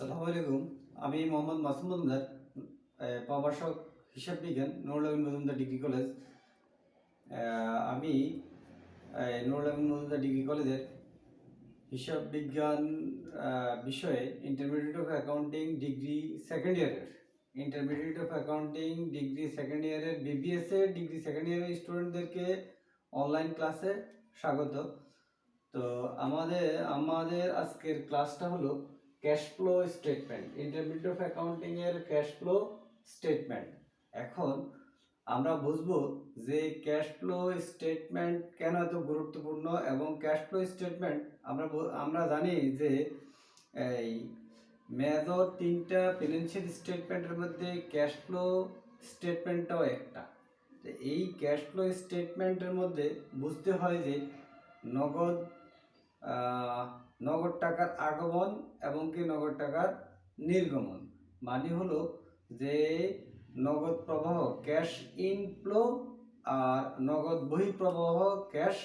আসসালামু আলাইকুম। আমি মোহাম্মদ মাসুম মজুমদার, প্রভাষক হিসাব বিজ্ঞান নুরুল আমিন মজুমদার ডিগ্রি কলেজ। আমি নুরুল আমিন মজুমদার ডিগ্রি কলেজের হিসাব বিজ্ঞান বিষয়ে intermediate of accounting degree second ইয়ারের বিবিএস এর ডিগ্রি সেকেন্ড ইয়ারের স্টুডেন্টদেরকে অনলাইন ক্লাসে স্বাগত। তো আমাদের আমাদের আজকের ক্লাসটা হলো cash flow statement, intermediate of accounting এর ক্যাশ ফ্লো স্টেটমেন্ট। এখন আমরা বুঝবো যে ক্যাশ ফ্লো স্টেটমেন্ট কেন এত গুরুত্বপূর্ণ, এবং ক্যাশ ফ্লো স্টেটমেন্ট আমরা জানি যে এই মেজর তিনটা ফিনান্সিয়াল স্টেটমেন্টের মধ্যে ক্যাশ ফ্লো স্টেটমেন্টটাও একটা। এই ক্যাশ ফ্লো স্টেটমেন্টের মধ্যে বুঝতে হয় যে নগদ নগদ টাকার আগমন এবং কি নগদ টাকার নির্গমন, মানে হলো যে নগদ প্রবাহ ক্যাশ ইনফ্লো আর নগদ বহিঃপ্রবাহ ক্যাশ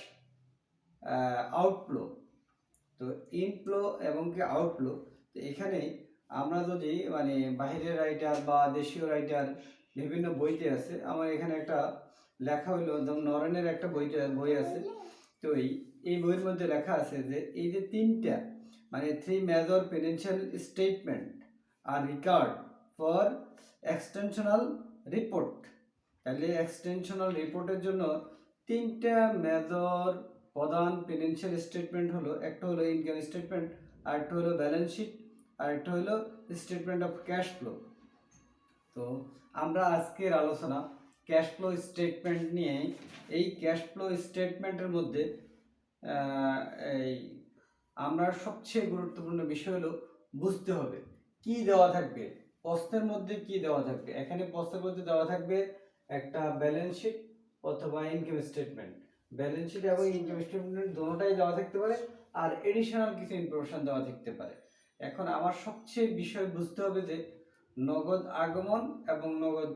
আউটফ্লো। তো ইনফ্লো এবং কি আউটফ্লো, তো এখানে আমরা যদি মানে বাইরের রাইটার বা দেশীয় রাইটার বিভিন্ন বইতে আছে, আমার এখানে একটা লেখা হইলো, যেমন নরেনের একটা বই আছে। তো এই বইয়ের মধ্যে লেখা আছে যে এই যে তিনটা মানে থ্রি মেজর ফিনান্সিয়াল স্টেটমেন্ট আর রিকার্ড ফর এক্সটেনশনাল রিপোর্ট। তাহলে এক্সটেনশনাল রিপোর্টের জন্য তিনটা মেজর প্রধান ফিনান্সিয়াল স্টেটমেন্ট হলো, একটা হলো ইনকাম স্টেটমেন্ট, আরেকটা হলো ব্যালেন্স শিট, আরেকটা হলো স্টেটমেন্ট অফ ক্যাশ ফ্লো। তো আমরা আজকের আলোচনা ক্যাশ ফ্লো স্টেটমেন্ট নিয়ে। এই ক্যাশ ফ্লো স্টেটমেন্টের মধ্যে এই আমরা সবচেয়ে গুরুত্বপূর্ণ বিষয় হলো বুঝতে হবে কি দেওয়া থাকবে প্রশ্নের মধ্যে, কি দেওয়া থাকবে। এখানে প্রশ্নের মধ্যে দেওয়া থাকবে একটা ব্যালেন্স শিট অথবা ইনকাম স্টেটমেন্ট। ব্যালেন্স শিট এবং ইনকাম স্টেটমেন্ট দুটোটাই দেওয়া থাকতে পারে, আর এডিশনাল কিছু ইনফরমেশন দেওয়া থাকতে পারে। এখন আমার সবচেয়ে বিষয় বুঝতে হবে যে নগদ আগমন এবং নগদ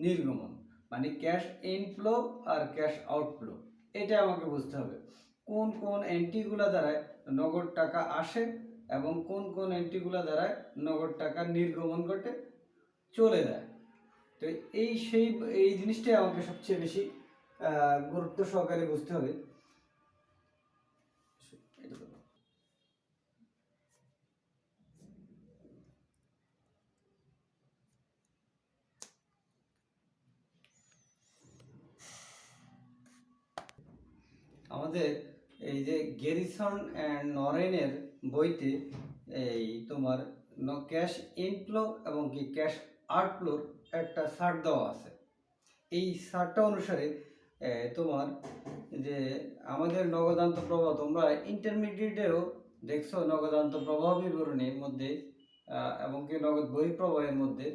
নির্গমন, মানে ক্যাশ ইনফ্লো আর ক্যাশ আউটফ্লো, এটা আমাকে বুঝতে হবে। কোন কোন এন্ট্রিগুলো দ্বারায় নগদ টাকা আসে এবং কোন কোন এন্ট্রিগুলো দ্বারায় নগদ টাকা নির্গমন করতে চলে যায়। তো এই জিনিসটাই আমাকে সবচেয়ে বেশি গুরুত্ব সহকারে বুঝতে হবে। আমাদের এই যে গ্যারিসন অ্যান্ড নরেনের বইতে এই তোমার ক্যাশ ইনফ্লো এবং কি ক্যাশ আউটফ্লোর একটা চার্ট দেওয়া আছে। এই চার্টটা অনুসারে তোমার যে আমাদের নগদান্ত প্রবাহ, তোমরা ইন্টারমিডিয়েটেও দেখছো নগদান্ত প্রবাহ বিবরণীর মধ্যে এবং কি নগদ বহিঃপ্রবাহের মধ্যে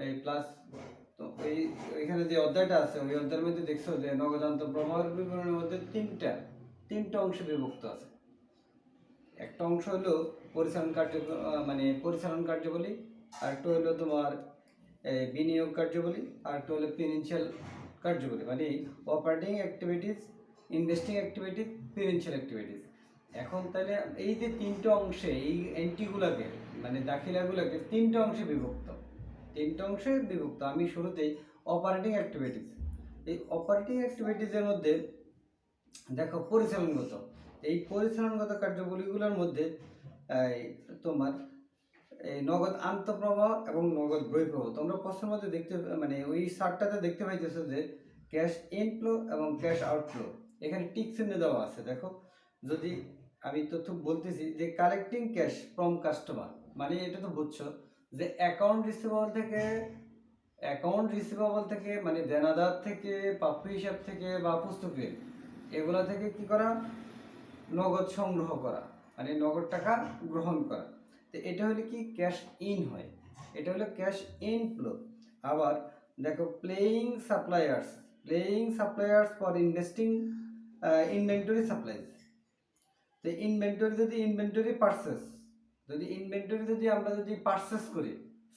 এই প্লাস, তো এখানে যে অধ্যায়টা আছে ওই অধ্যায়ের মধ্যে দেখছো যে নগদান্ত প্রবাহের বিবরণের মধ্যে তিনটা অংশে বিভক্ত আছে। একটা অংশ হলো পরিচালন কার্যাবলী, আরেকটা হলো তোমার বিনিয়োগ কার্যাবলী, আরেকটা হলো ফিনান্সিয়াল কার্যাবলী, মানে operating activities, investing activities, financial activities. এখন তাহলে এই যে তিনটা অংশে এই এন্ট্রিগুলোকে মানে দাখিলাগুলোকে তিনটা অংশে বিভক্ত। আমি শুরুতেই অপারেটিং অ্যাক্টিভিটিস, এই অপারেটিং অ্যাক্টিভিটিসের মধ্যে দেখো পরিচালনগত, এই পরিচালনগত কার্যাবলীগুলোর মধ্যে তোমার এই নগদ আন্তঃপ্রবাহ এবং নগদ বহিঃপ্রবাহ। তোমরা প্রশ্নের মধ্যে দেখতে মানে ওই চার্টটাতে দেখতে পাইতেছো যে ক্যাশ ইনফ্লো এবং ক্যাশ আউটফ্লো এখানে টিক চিহ্ন দেওয়া আছে। দেখো, যদি আমি তথ্য বলতেছি যে কালেক্টিং ক্যাশ ফ্রম কাস্টমার, মানে এটা তো বুঝছো যে অ্যাকাউন্ট রিসিভেবল থেকে মানে দেনাদার থেকে, প্রাপ্য হিসাব থেকে বা পুস্তকে এগুলা থেকে কি করা, নগদ সংগ্রহ করা, মানে নগদ টাকা গ্রহণ করা। তো এটা হলো কি ক্যাশ ইন হয়, এটা হলো ক্যাশ ইনফ্লো। আবার দেখো playing suppliers for investing inventory supplies. তো ইনভেন্টরি যদি আমরা পারচেস করি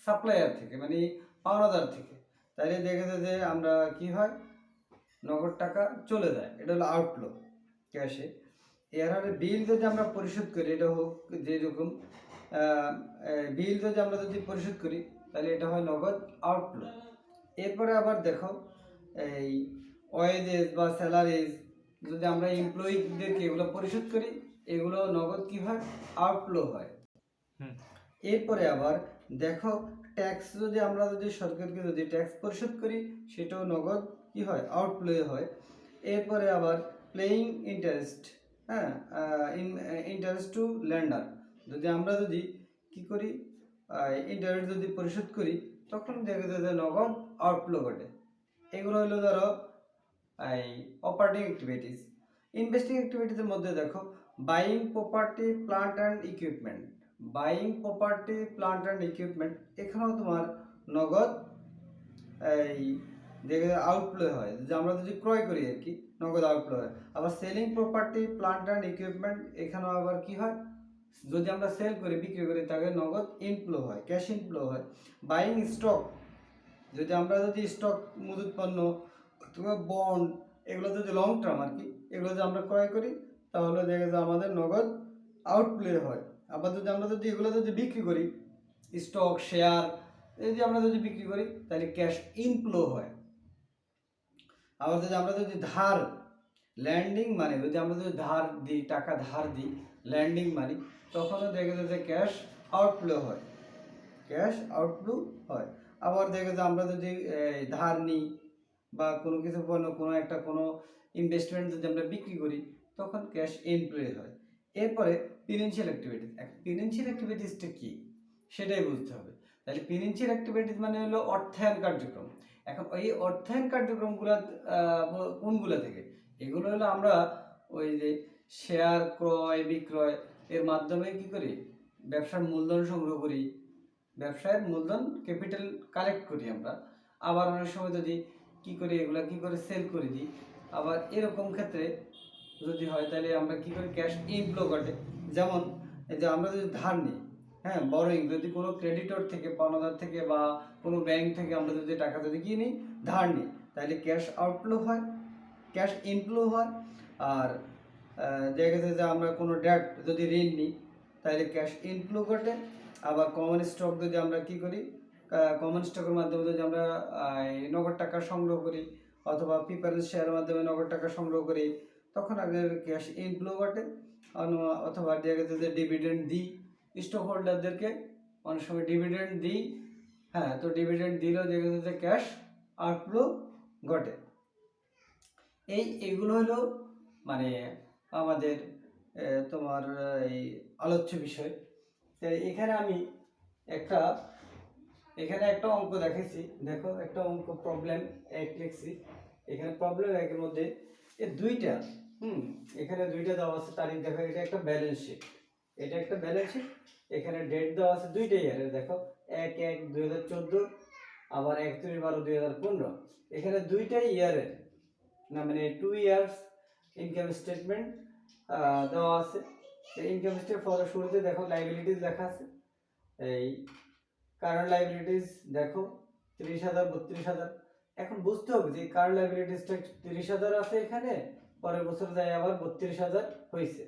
সাপ্লায়ার থেকে মানে পাওনাদার থেকে, তাহলে দেখা যায় যে আমরা কি হয় নগদ টাকা চলে যায়, এটা হলো আউটফ্লো ক্যাশে। এর বিল যদি আমরা পরিশোধ করি, এটা হোক যেরকম বিল যদি আমরা যদি পরিশোধ করি তাহলে এটা হয় নগদ আউটফ্লো। এরপরে আবার দেখো এই ওয়েজেস বা স্যালারিজ যদি আমরা এমপ্লয়িদেরকে এগুলো পরিশোধ করি, এগুলো নগদ কি হয়, আউটফ্লো হয়। এরপরে আবার দেখো ট্যাক্স যদি আমরা যদি সরকারকে যদি ট্যাক্স পরিশোধ করি সেটাও নগদ কি হয়, আউটফ্লো হয়। এরপরে আবার প্লেইং ইন্টারেস্ট, হ্যাঁ, ইন্টারেস্ট টু ল্যান্ডার, যদি আমরা যদি কি করি ইন্টারেস্ট যদি পরিশোধ করি তখন দেখা যায় যে নগদ আউটফ্লো ঘটে। এগুলো হলো ধরো এই অপারেটিং অ্যাক্টিভিটিস। ইনভেস্টিং অ্যাক্টিভিটিসের মধ্যে দেখো buying property plant and equipment, buying property plant and equipment, এখানেও তোমার নগদ এই দেখে আউটফ্লো হয়, যে আমরা যদি ক্রয় করি আর কি, নগদ আউটফ্লো হয়। আবার selling property plant and equipment, এখানেও আবার কি হয়, যদি আমরা সেল করি বিক্রি করি তাকে নগদ ইনফ্লো হয়, ক্যাশ ইনফ্লো হয়। বাইং স্টক, যদি আমরা যদি স্টক মজুত পণ্য অথবা বন্ড এগুলো যদি লং টার্ম আর কি, এগুলো যদি আমরা ক্রয় করি তাহলে দেখা যায় আমাদের নগদ আউটফ্লো হয়। আবার যদি আমরা যদি এগুলো যদি বিক্রি করি স্টক শেয়ার যদি আমরা যদি বিক্রি করি তাহলে ক্যাশ ইনফ্লো হয়। আবার যদি আমরা যদি ধার ল্যান্ডিং মানি, যদি আমরা যদি ধার দিই, টাকা ধার দিই ল্যান্ডিং মানি, তখনও দেখা যায় যে ক্যাশ আউটফ্লো হয়, ক্যাশ আউটফ্লো হয়। আবার দেখা যায় আমরা যদি ধার নিই বা কোনো কিছু কোনো একটা কোনো ইনভেস্টমেন্ট যদি আমরা বিক্রি করি তখন ক্যাশ ইনফ্লো হয়। এরপরে ফিনান্সিয়াল অ্যাক্টিভিটিস, ফিনান্সিয়াল অ্যাক্টিভিটিসটা কী সেটাই বুঝতে হবে। তাহলে ফিনান্সিয়াল অ্যাক্টিভিটিস মানে হলো অর্থায়ন কার্যক্রম। এখন এই অর্থায়ন কার্যক্রমগুলো কোনগুলো থেকে, এগুলো হলো আমরা ওই যে শেয়ার ক্রয় বিক্রয় এর মাধ্যমে কি করি, ব্যবসার মূলধন সংগ্রহ করি, ব্যবসার মূলধন ক্যাপিটাল কালেক্ট করি আমরা। আবার অনেক সময় যদি কি করি, এগুলা কি করে সেল করে দিই। আবার এরকম ক্ষেত্রে যদি হয় তাহলে আমরা কি করি, ক্যাশ ইনফ্লো ঘটে। যেমন এই যে আমরা যদি ধার নিই, হ্যাঁ, বরোইং, যদি কোনো ক্রেডিটর থেকে পাওনাদার থেকে বা কোনো ব্যাংক থেকে আমরা যদি টাকা যদি কি নিই, ধার নিই, তাহলে ক্যাশ আউটফ্লো হয়, ক্যাশ ইনফ্লো হয়। আর দেখা গেছে যে আমরা কোনো ডেট যদি ঋণ নিই তাহলে ক্যাশ ইনফ্লো ঘটে। আবার কমন স্টক যদি আমরা কি করি, কমন স্টকের মাধ্যমে যদি আমরা নগদ টাকা সংগ্রহ করি অথবা প্রিফারেন্স শেয়ারের মাধ্যমে নগদ টাকা সংগ্রহ করি তখন আগে ক্যাশ ইনফ্লো ঘটে। অথবা দেখা গেছে যে ডিভিডেন্ড দিই স্টক হোল্ডারদেরকে, অনেক সময় ডিভিডেন্ড দিই, হ্যাঁ, তো ডিভিডেন্ড দিলেও দেখা যাচ্ছে যে ক্যাশ আউটফ্লো ঘটে। এইগুলো হলো মানে আমাদের তোমার এই আলোচ্য বিষয়। তাই এখানে আমি এখানে একটা অঙ্ক দেখেছি, দেখো একটা অঙ্ক প্রবলেম এক লিখছি। এখানে প্রবলেম একের মধ্যে এই দুইটা এখানে দুইটা দেওয়া আছে তারিখ, দেখো এটা একটা ব্যালেন্স শিট, এটা একটা ব্যালেন্স শিট, এখানে ডেট দেওয়া আছে দুইটা ইয়ারের, দেখো 1/1/2014 আবার 31/12/2015, এখানে দুইটাই ইয়ারের না, মানে 2 ইয়ার্স ইনকাম স্টেটমেন্ট দেওয়া আছে। ইনকাম স্টেটমেন্ট ফর শুরুতে দেখো লাইবিলিটিস লেখা আছে, এই কারেন্ট লাইবিলিটিস দেখো 30,000 32,000। এখন বুঝতে হবে যে কারেন্ট লাইবিলিটিসটা 30,000 আছে এখানে, পরের বছর যায় আবার 32,000 হয়েছে,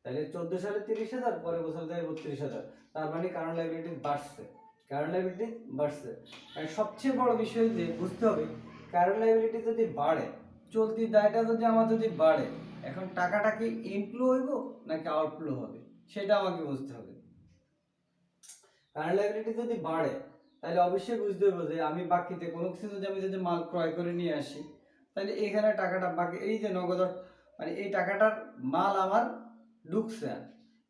তাহলে 14 সালে 30,000, পরের বছর যায় 32,000, তার মানে কারেন্ট লাইবিলিটিস বাড়ছে, কারেন্ট লাইবিলিটিস বাড়ছে। আর সবচেয়ে বড় বিষয় যে বুঝতে হবে কারেন্ট লাইবিলিটি যদি বাড়ে, চলতি দায়টা যদি আমার যদি বাড়ে, এখন টাকাটা কি ইনফ্লো হইব নাকি আউটফ্লো হবে সেটা আমাকে বুঝতে হবে। কারেন্ট লাইবিলিটি যদি বাড়ে তাহলে অবশ্যই বুঝতে হবে যে আমি বাকিতে কোনো কিছু যদি আমি যদি মাল ক্রয় করে নিয়ে আসি তাহলে এখানে টাকাটা বাকি, এই যে নগদ মানে এই টাকাটার মাল আমার ঢুকছে,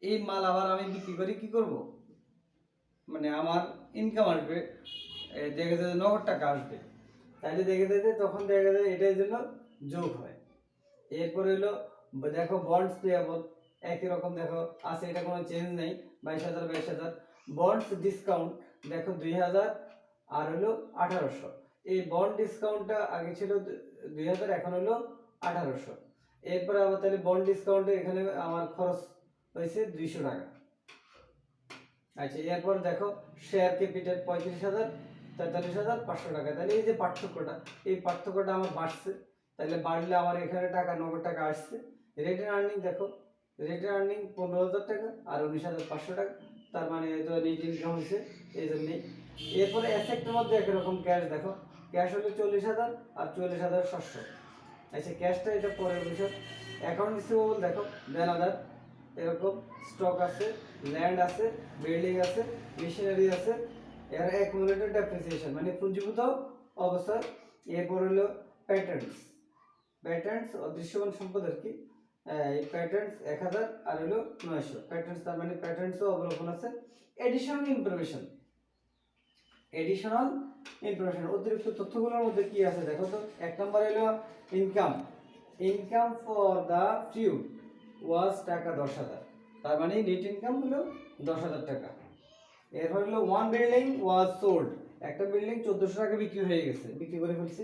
এই মাল আবার আমি বিক্রি করে কি করব, মানে আমার ইনকাম আসবে, দেখা যায় নগদ টাকা আসবে, তাহলে দেখে যায় তখন দেখা যায় এটার জন্য যোগ হয়। এরপরে হলো দেখো বন্ডস পেয়াবল একই রকম দেখো আছে, এটা কোনো চেঞ্জ নেই, 22,000 22,000। বন্ডস ডিসকাউন্ট দেখো 2,000 আর হলো 1,800, এই বন্ড ডিসকাউন্টটা আগে ছিল 2,000 এখন হলো 1,800। এরপরে আবার তাহলে বন্ড ডিসকাউন্টে এখানে আমার খরচ হয়েছে 200 টাকা। আচ্ছা, এরপর দেখো শেয়ার ক্যাপিটাল 35,000 43,500 টাকা, তাহলে এই যে পার্থক্যটা, এই পার্থক্যটা আমার বাড়ছে, তাহলে বাড়লে আমার এখানে টাকা নগদ টাকা আসছে। রিটেন আর্নিং দেখো, রিটেন আর্নিং 15,000 টাকা আর 19,500 টাকা, তার মানে তো নেট ইনকাম হয়েছে এই জন্যই। এরপরে অ্যাসেটের মধ্যে একরকম ক্যাশ দেখো, ক্যাশ হলো 40,000 আর 44,700। আচ্ছা ক্যাশটা এটা পরের বিষয়। অ্যাকাউন্ট রিসিভেবল দেখো দেন আদার, এরকম স্টক আছে, ল্যান্ড আছে, বিল্ডিং আছে, মেশিনারি আছে, এর অ্যাকুমুলেটেড ডেপ্রিসিয়েশন মানে পুঞ্জীভূত অবস্থায়। এরপর হলো প্যাটার্নস, প্যাটার্নস অদৃশ্যমান সম্পদ আর কি। এই প্যাটার্নস 1000 আর হলো 900। প্যাটার্নস তার মানে প্যাটার্নসও অবলম্বন আছে। এডিশনাল ইনফরমেশন, এডিশনাল ইনফরমেশন অতিরিক্ত তথ্যগুলোর মধ্যে কি আছে দেখো তো। এক নম্বর হলো income, income for the few was টাকা 10,000, তার মানে নেট ইনকাম হলো 10,000 টাকা। এরপর হলো ওয়ান বিল্ডিং ওয়াজ সোল্ড, একটা বিল্ডিং 1400 টাকা বিক্রি হয়ে গেছে, বিক্রি করে ফেলছি।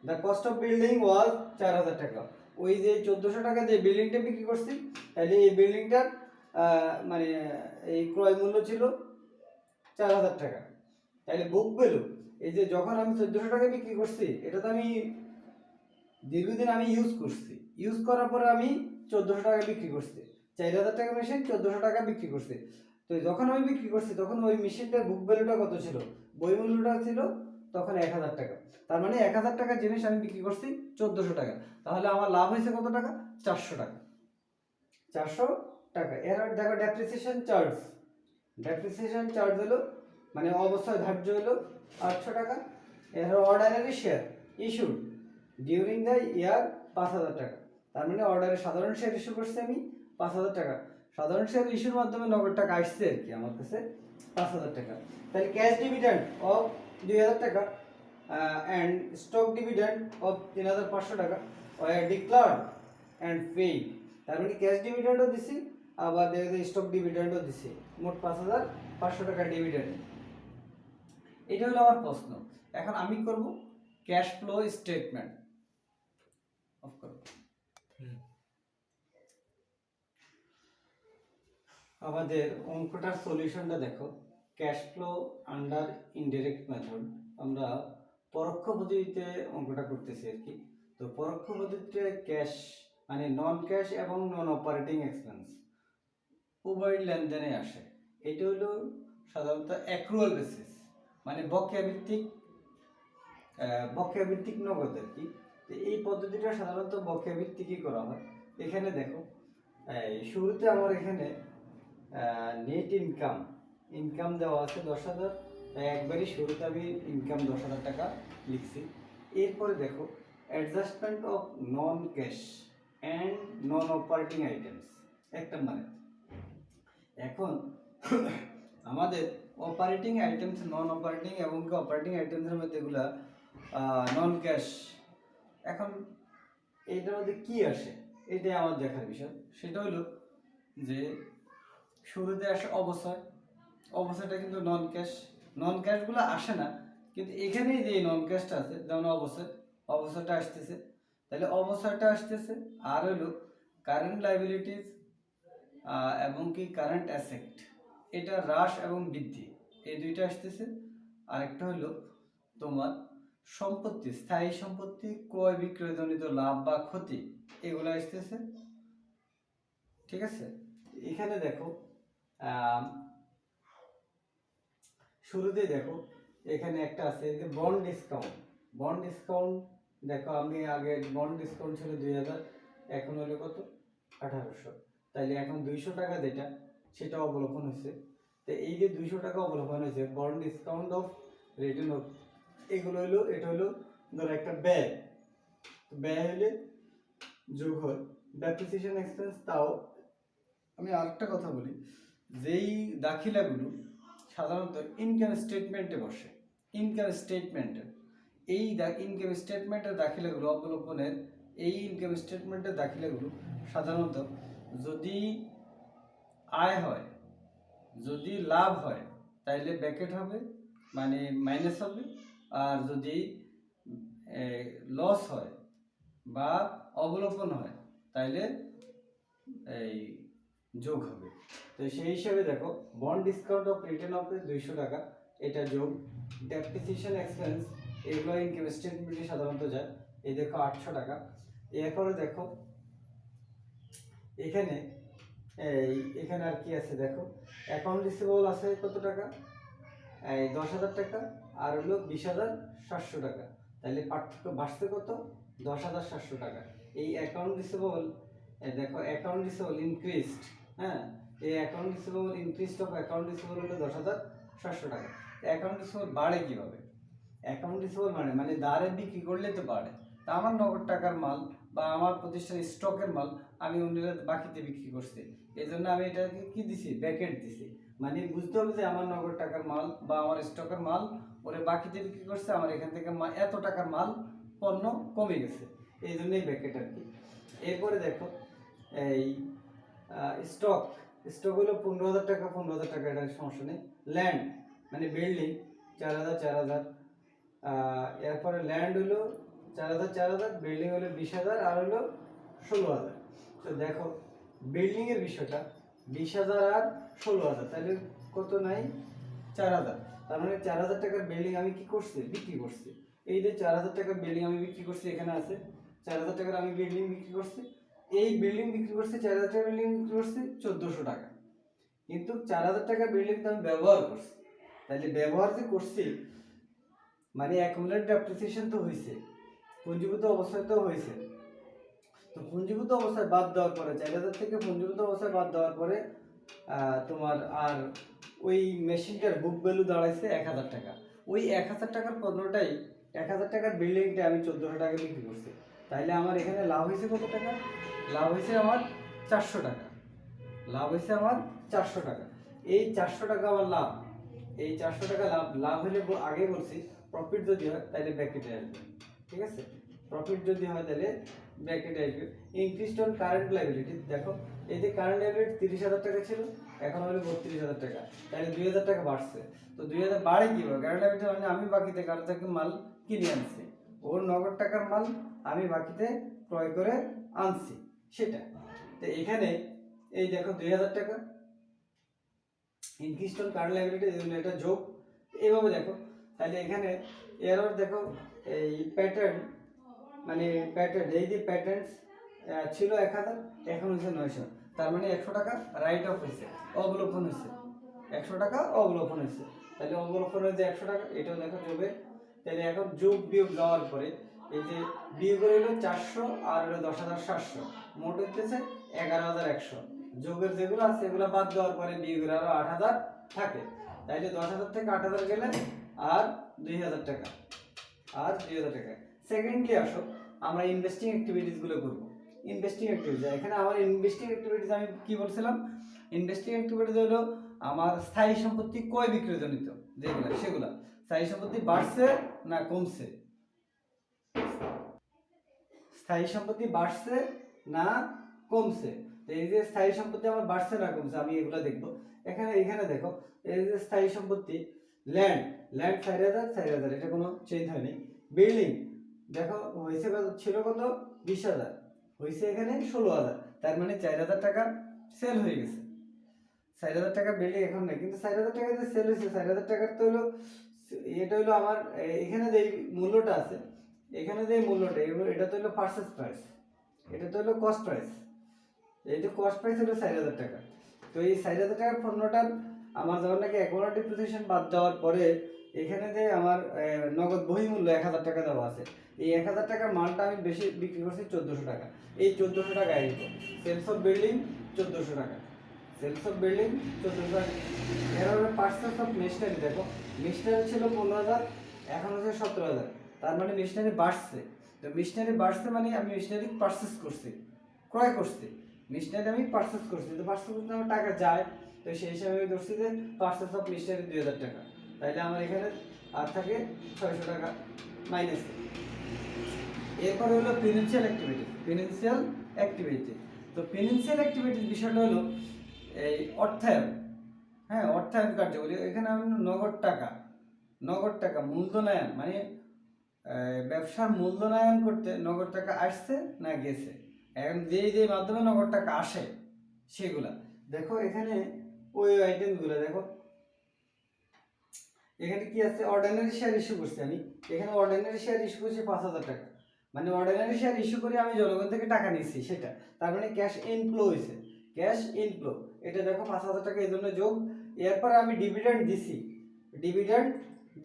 দ্য কস্ট অফ বিল্ডিং ওয়াজ 4,000 টাকা, ওই যে 1400 টাকা যে বিল্ডিংটা বিক্রি করছি, তাহলে এই বিল্ডিংটার মানে এই ক্রয় মূল্য ছিল 4,000 টাকা। তাহলে বুক ভ্যালু, এই যে যখন আমি 1400 টাকা বিক্রি করছি, এটা তো আমি দীর্ঘদিন আমি ইউজ করছি, ইউজ করার পরে আমি 1400 টাকা বিক্রি করছি, 4,000 টাকা মেশিন 1400 টাকা বিক্রি করছি। তো যখন আমি বিক্রি করছি তখন ওই মেশিনটার বুক ভ্যালুটা কত ছিল, বই মূল্যটা ছিল তখন 1,000 টাকা। তার মানে 1,000 টাকার জিনিস আমি বিক্রি করছি 1400 টাকা, তাহলে আমার লাভ হয়েছে কত টাকা, 400 টাকা, 400 টাকা। এর দেখো ডেপ্রিসিয়েশন চার্জ, ডেপ্রিসিয়েশন চার্জ হলো মানে অবস্থায় ধার্য হলো 800 টাকা। এর ordinary share issued during the year 5,000 টাকা, তার মানে অর্ডারে সাধারণ শেয়ার ইস্যু করছি আমি 5,000 টাকা, সাধারণ শেয়ার ইস্যুর মাধ্যমে নগদ টাকা আসছে আর কি আমার কাছে 5,000 টাকা। তাহলে ক্যাশ ডিভিডেন্ড অফ 2,000 টাকা অ্যান্ড স্টক ডিভিডেন্ড অফ 3,500 টাকা ওয়ার ডিক্লার্ড অ্যান্ড পেইড, তার মানে ক্যাশ ডিভিডেন্ডও দিছি আবার স্টক ডিভিডেন্ডও দিছি, মোট 5,500 টাকা ডিভিডেন্ড। এটা হলো আমার প্রশ্ন। এখন আমি করব ক্যাশ ফ্লো স্টেটমেন্ট। অফ করো। আমাদের অঙ্কটার সলিউশনটা দেখো, cash flow under indirect method. আমরা পরোক্ষ পদ্ধতিতে অঙ্কটা করতেছি আর কি। তো পরোক্ষ পদ্ধতিতে ক্যাশ মানে নন ক্যাশ এবং নন অপারেটিং এক্সপেন্স উভয় লেনদেনে আসে। এটা হলো সাধারণত অ্যাক্রুয়াল বেসিস মানে বকেয়া ভিত্তিক নগদ আর কি। তো এই পদ্ধতিটা সাধারণত বকেয়া ভিত্তিকই করা হয়। এখানে দেখো শুরুতে আমার এখানে নেট ইনকাম, ইনকাম দেওয়া আছে 10,000, তাই একবারই শুরুতে আমি ইনকাম 10,000 টাকা লিখছি। এরপরে দেখো adjustment of non cash and non operating items একটা মানে। এখন আমাদের অপারেটিং আইটেমস, নন অপারেটিং এবং অপারেটিং আইটেমসের মধ্যে এগুলা নন ক্যাশ। এখন এইটার মধ্যে কি আসে এটাই আমার দেখার বিষয়। সেটা হলো যে শুরুতে আসে অবসর, অবসরটা কিন্তু নন ক্যাশ, নন ক্যাশগুলো আসে না, কিন্তু এখানেই যে নন ক্যাশটা আছে যেমন অবসর, অবসরটা আসতেছে, তাহলে অবসরটা আসতেছে। আর হলো কারেন্ট লাইবিলিটিস এবং কি কারেন্ট অ্যাসেট, এটা হ্রাস এবং বৃদ্ধি এই দুইটা আসতেছে। আরেকটা হলো তোমার সম্পত্তি, স্থায়ী সম্পত্তি ক্রয় বিক্রয়জনিত লাভ বা ক্ষতি, এগুলো আসতেছে। ঠিক আছে, এখানে দেখো শুরুতেই দেখো এখানে একটা আছে যে বন্ড ডিসকাউন্ট। বন্ড ডিসকাউন্ট দেখো আমি আগে বন্ড ডিসকাউন্ট ছিল 2,000, এখন হলো কত 1,800, তাইলে এখন 200 টাকা যেটা সেটা অবলোকন হয়েছে। তো এই যে 200 টাকা অবলোকন হয়েছে bond discount of return of, এগুলো হলো এটা হলো ধরো একটা ব্যয়, ব্যয় হলে যোগ হয় ডেপ্রিসিয়েশন এক্সপেন্স। তাও আমি আরেকটা কথা বলি, যেই দাখিলাগুলো সাধারণত ইনকাম স্টেটমেন্টে বসে, ইনকাম স্টেটমেন্টে এই ইনকাম স্টেটমেন্টের দাখিলাগুলো অবলোকনের, এই ইনকাম স্টেটমেন্টের দাখিলাগুলো সাধারণত যদি আয় হয়, যদি লাভ হয় তাইলে ব্র্যাকেট হবে মানে মাইনাস হবে, আর যদি লস হয় বা অবলোকন হয় তাইলে এই যোগ হবে। তো সেই হিসাবে দেখো bond discount of return of 200 টাকা এটা যোগ, ডেপ্রিসিয়েশন এক্সপেন্স এগুলো ইনকাম স্টেটমেন্টে সাধারণত যায়, এই দেখো 800 টাকা। এরপরে দেখো এখানে এই এখানে আর কি আছে দেখো, অ্যাকাউন্ট রিসিভেবল আছে কত টাকা, এই 10,000 টাকা, আর হলো 20,700 টাকা। তাহলে পার্থক্য বাড়ছে কত, 10,700 টাকা। এই অ্যাকাউন্ট রিসিভেবল, দেখো অ্যাকাউন্ট রিসিভেবল ইনক্রিজড, হ্যাঁ, এই account receivable increased of account receivable হলো 10,700 টাকা। অ্যাকাউন্ট রিসিভেবল বাড়ে কিভাবে, অ্যাকাউন্ট রিসিভেবল মানে দাঁড়ে বিক্রি করলে তো বাড়ে। তা আমার নগদ টাকার মাল বা আমার প্রতিষ্ঠানের স্টকের মাল আমি অন্যরা বাকিতে বিক্রি করছি, এই জন্য আমি এটাকে কি দিছি, ব্যাকেট দিছি। মানে বুঝতে হবে যে আমার নগদ টাকার মাল বা আমার স্টকের মাল ওরে বাকিতে বিক্রি করছে, আমার এখান থেকে এত টাকার মাল পণ্য কমে গেছে, এই জন্যই ব্যাকেট আর কি। এরপরে দেখো এই স্টক, স্টক হলো 15,000 টাকা, 15,000 টাকা, এটার সমস্যা নেই। ল্যান্ড মানে বিল্ডিং 4,000 4,000, এরপরে ল্যান্ড হলো 4,000 4,000, বিল্ডিং হলো 20,000, আর হলো 16,000। তো দেখো বিল্ডিং এর বিষয়টা 20,000 আর 16,000, তাহলে কত নাই, 4,000। তার মানে 4,000 টাকার বিল্ডিং আমি কি করছি, বিক্রি করছি। এই যে 4,000 টাকার বিল্ডিং আমি বিক্রি করছি, এখানে আছে 4,000 টাকার আমি বিল্ডিং বিক্রি করছি। এই বিল্ডিং বিক্রি করছি, 4,000 টাকার বিল্ডিং বিক্রি করছি 1,400 টাকা। কিন্তু 4,000 টাকার বিল্ডিং তো আমি ব্যবহার করছি, তাহলে ব্যবহার যে করছি মানে অ্যাকুমুলেটেড ডেপ্রিসিয়েশন তো হয়েছে, পুঞ্জীভূত অবস্থায় তো হয়েছে। তো পুঞ্জীভূত অবস্থায় বাদ দেওয়ার পরে 4,000 থেকে পুঞ্জীভূত অবস্থায় বাদ দেওয়ার পরে তোমার আর ওই মেশিনটার বুক ভ্যালু দাঁড়াইছে 1,000 টাকা। ওই 1,000 টাকার পণ্যটাই, 1,000 টাকার বিল্ডিংটা আমি 1,400 টাকা বিক্রি করছি। তাইলে আমার এখানে লাভ হয়েছে কত টাকা, লাভ হয়েছে আমার 400 টাকা, লাভ হয়েছে আমার 400 টাকা। এই 400 টাকা আমার লাভ, এই 400 টাকা লাভ, লাভ হলে আগে বলছি প্রফিট যদি হয় তাহলে ব্র্যাকেটে আসবে, ঠিক আছে। প্রফিট যদি হয় তাহলে ব্র্যাকেটে আসবে। ইনক্রিজড অন কারেন্ট লাইবিলিটি, দেখো এই যে কারেন্ট লাইবিলিটি 30,000 টাকা ছিল, এখন হলো 32,000 টাকা, তাহলে 2,000 টাকা বাড়ছে। তো 2,000 বাড়ে কিভাবে, কারেন্ট লাইবিলিটি মানে আমি বাকিতে কারো থেকে মাল কিনে আনছি, ওর নগদ টাকার মাল আমি বাকিতে ক্রয় করে আনছি সেটা। তো এখানে এই দেখো 2,000 টাকা ইনক্রিজড অন কারেন্ট লাইবিলিটি, এই জন্য এটা যোগ। এইভাবে দেখো, তাহলে এখানে এরর দেখো, এই প্যাটার্ন মানে প্যাটার্ন, এই যে প্যাটার্ন ছিল 1,000, এখন হচ্ছে 900, তার মানে 100 টাকা রাইট অফ হয়েছে, অবলোপন হয়েছে, 100 টাকা অবলোপন হয়েছে। তাহলে অবলোপনের যে 100 টাকা এটাও দেখো যোগে। তাহলে এখন যোগ বিয়োগ দেওয়ার পরে এই যে বিয়োগ হলো 400 আর হলো 10,700, মোট হচ্ছে 11,100। যোগের যেগুলো আছে এগুলো বাদ দেওয়ার পরে বিয়োগের আরো 8,000 থাকে। তাইলে 10,000 থেকে 8,000 গেলে আর 2,000 টাকা, আর 2,000 টাকা। সেকেন্ডলি আসো আমরা ইনভেস্টিং অ্যাক্টিভিটিস গুলো করব। ইনভেস্টিং অ্যাক্টিভিটিস, এখানে আমার ইনভেস্টিং অ্যাক্টিভিটিস আমি কি বলছিলাম, ইনভেস্টিং অ্যাক্টিভিটিস হলো আমার স্থায়ী সম্পত্তি ক্রয় বিক্রয়জনিত যেগুলো, সেগুলো স্থায়ী সম্পত্তি বাড়ছে না কমছে, স্থায়ী সম্পত্তি বাড়ছে না কমছে। তো এই যে স্থায়ী সম্পত্তি আমার বাড়ছে না কমছে আমি এগুলো দেখবো। এখানে দেখো এই যে স্থায়ী সম্পত্তি, ল্যান্ড, ল্যান্ড 4,000 4,000, এটা কোনো চেঞ্জ হয়নি। বিল্ডিং দেখো হয়েছে কত, ছিল কত 20,000, হয়েছে এখানে 16,000, তার মানে 4,000 টাকা সেল হয়ে গেছে। 4,000 টাকা বিল্ডিং এখন নেই, কিন্তু 4,000 টাকা যে সেল হয়েছে 4,000 টাকার তো হলো, এটা হলো আমার এখানে যে মূল্যটা আছে, এখানে যে মূল্যটা এটা তো হলো পারচেজ প্রাইস, এটা তো হলো কস্ট প্রাইস, এই যে কস্ট প্রাইস হলো 4,000 টাকা। তো এই 4,000 টাকার পণ্যটার আমার যখন নাকি অ্যাকুমুলেটেড ডেপ্রিসিয়েশন বাদ দেওয়ার পরে এখানে যে আমার নগদ বহিমূল্য 1,000 টাকা দেওয়া আছে, এই 1,000 টাকার মালটা আমি বেশি বিক্রি করছি 1,400 টাকা। এই 1,400 টাকা আসব, সেলস অফ বিল্ডিং 1,400 টাকা, সেলস অফ বিল্ডিং 1,400 টাকা। এরপরে পার্সেস অফ মেশিনারি, দেখো মেশিনারি ছিল 15,000, এখন হচ্ছে 17,000, তার মানে মেশিনারি বাড়ছে। তো মেশিনারি বাড়ছে মানে আমি মেশিনারি পার্চেস করছি, ক্রয় করছি, মেশিনারি আমি পার্চেস করছি। তো পার্চেস করতে আমার টাকা যায়, তো সেই হিসাবে আমি ধরছি যে পার্চেস অফ মেশিনারি 2,000 টাকা, তাইলে আমার এখানে আর থাকে 600 টাকা মাইনাস। এরপর হলো ফিনান্সিয়াল অ্যাক্টিভিটি, ফিনান্সিয়াল অ্যাক্টিভিটি। তো ফিনান্সিয়াল অ্যাক্টিভিটির বিষয়টা হলো এই অর্থায়ন, হ্যাঁ অর্থায়ন কার্যকরী। এখানে আমি নগদ টাকা, নগদ টাকা মূলধনায়ন মানে ব্যবসার মূলধনায়ন করতে নগদ টাকা আসছে না গেছে, এখন যে মাধ্যমে নগদ টাকা আসে সেগুলা দেখো। এখানে ওই আইটেমগুলো দেখো, এখানে কি আছে, অর্ডিনারি শেয়ার ইস্যু করছি আমি, এখানে অর্ডিনারি শেয়ার ইস্যু করছি 5,000 টাকা, মানে অর্ডিনারি শেয়ার ইস্যু করে আমি জনগণ থেকে টাকা নিচ্ছি সেটা, তার মানে ক্যাশ ইনফ্লো হয়েছে। ক্যাশ ইনফ্লো, এটা দেখো 5,000 টাকা এই জন্য যোগ। এরপর আমি ডিভিডেন্ড দিছি, ডিভিডেন্ড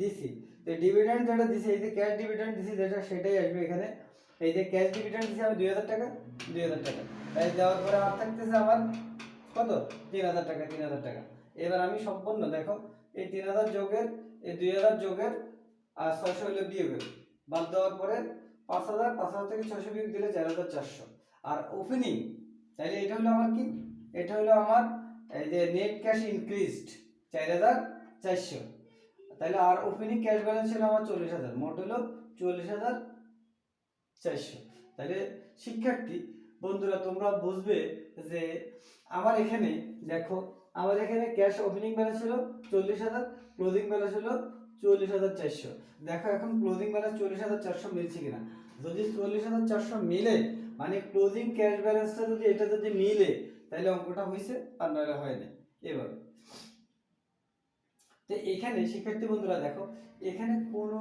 দিছি, তো ডিভিডেন্ড যেটা দিছি, এই যে ক্যাশ ডিভিডেন্ড দিছি যেটা, সেটাই আসবে এখানে। এই যে ক্যাশ ডিভিডেন্ড দিছি আমি 2,000 টাকা, 2,000 টাকা, তাই দেওয়ার পরে আর থাকতেছে আমার কত, 3,000 টাকা, 3,000 টাকা। এবার আমি সম্পূর্ণ দেখো এই 3,000 যোগের, এই 2,000 যোগের আর 600 হলো বিয়োগের, বাদ দেওয়ার পরে 5,000, 5,000 থেকে 600 বিয়োগ দিলে 4,400। আর ওপেনিং, তাহলে এটা হলো আমার কি, এটা হলো আমার এই যে নেট ক্যাশ ইনক্রিজড 4,400। তাহলে আর ওপেনিং ক্যাশ ব্যালেন্স ছিল আমার 40,000, মোট হলো 40,400। তাহলে শিক্ষার্থী বন্ধুরা তোমরা বুঝবে যে আমার এখানে দেখো, আমার এখানে ক্যাশ ওপেনিং ব্যালেন্স ছিল 40,000, ক্লোজিং ব্যালেন্স হলো 44,400। দেখো এখন ক্লোজিং ব্যালেন্স 44,400 মিলছে কিনা। যদি 44,400 মিলে, মানে ক্লোজিং ক্যাশ ব্যালেন্সটা যদি এটা যদি মিলে, তাহলে অঙ্কটা হয়েছে, আর নইলে হয়নি। এবার তো এখানে শিক্ষার্থী বন্ধুরা দেখো, এখানে কোনো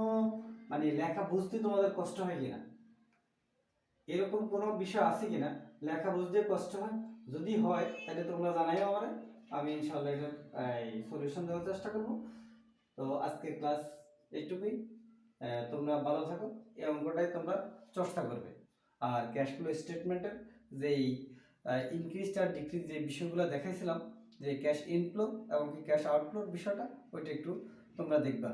মানে লেখা বুঝতে তোমাদের কষ্ট হয় কিনা, এরকম কোনো বিষয় আছে কিনা লেখা বুঝতে কষ্ট হয়, যদি হয় তাহলে তোমরা জানাইও আমারে, আমি ইনশাআল্লাহ এটার সলিউশন দেওয়ার চেষ্টা করব। তো আজকের ক্লাস এইটুকুই, তোমরা ভালো থাকো, এই অঙ্কটাই তোমরা চর্চা করবে। আর ক্যাশ ফ্লো স্টেটমেন্টের যেই ইনক্রিজ আর ডিক্রিজ যে বিষয়গুলো দেখাইছিলাম, যে ক্যাশ ইনফ্লো এবং ক্যাশ আউটফ্লোর বিষয়টা, ওইটা একটু তোমরা দেখবা।